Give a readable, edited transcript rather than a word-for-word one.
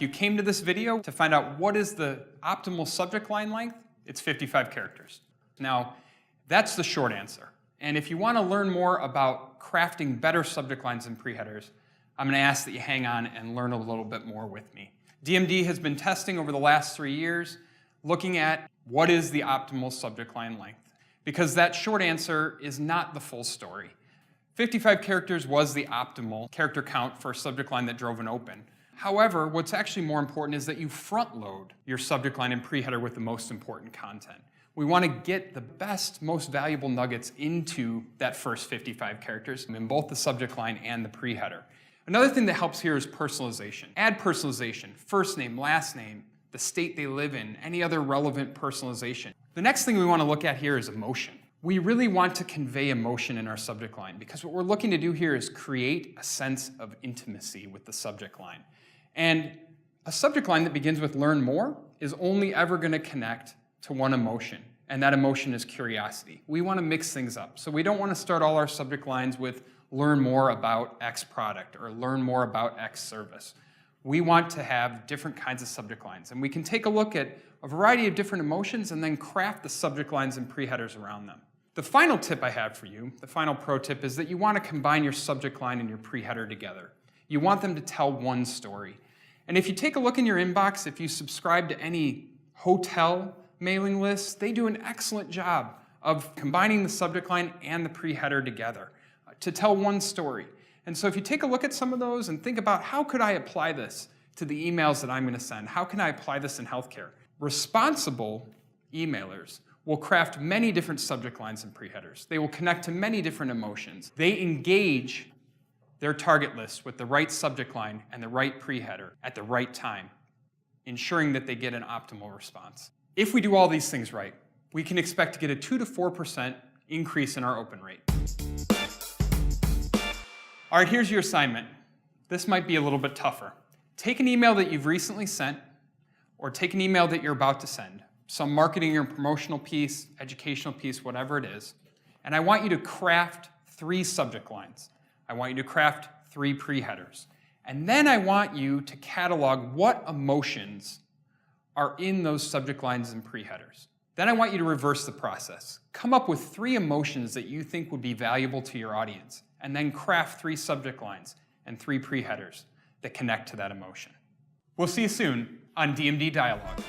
you came to this video to find out what is the optimal subject line length, it's 55 characters. Now, that's the short answer. And if you want to learn more about crafting better subject lines and preheaders, I'm going to ask that you hang on and learn a little bit more with me. DMD has been testing over the last 3 years, looking at what is the optimal subject line length. Because that short answer is not the full story. 55 characters was the optimal character count for a subject line that drove an open. However, what's actually more important is that you front load your subject line and preheader with the most important content. We want to get the best, most valuable nuggets into that first 55 characters in both the subject line and the preheader. Another thing that helps here is personalization. Add personalization, first name, last name, the state they live in, any other relevant personalization. The next thing we want to look at here is emotion. We really want to convey emotion in our subject line because what we're looking to do here is create a sense of intimacy with the subject line. And a subject line that begins with learn more is only ever going to connect to one emotion, and that emotion is curiosity. We want to mix things up. So we don't want to start all our subject lines with learn more about X product or learn more about X service. We want to have different kinds of subject lines, and we can take a look at a variety of different emotions and then craft the subject lines and preheaders around them. The final tip I have for you, the final pro tip, is that you want to combine your subject line and your preheader together. You want them to tell one story. And if you take a look in your inbox, if you subscribe to any hotel mailing lists, they do an excellent job of combining the subject line and the preheader together to tell one story. And so if you take a look at some of those and think about how could I apply this to the emails that I'm going to send? How can I apply this in healthcare? Responsible emailers will craft many different subject lines and preheaders. They will connect to many different emotions. They engage their target list with the right subject line and the right preheader at the right time, ensuring that they get an optimal response. If we do all these things right, we can expect to get a 2 to 4% increase in our open rate. All right, here's your assignment. This might be a little bit tougher. Take an email that you've recently sent, or take an email that you're about to send, some marketing or promotional piece, educational piece, whatever it is, and I want you to craft 3 subject lines. I want you to craft 3 preheaders. And then I want you to catalog what emotions are in those subject lines and preheaders. Then I want you to reverse the process. Come up with 3 emotions that you think would be valuable to your audience, and then craft 3 subject lines and 3 preheaders that connect to that emotion. We'll see you soon on DMD Dialogue.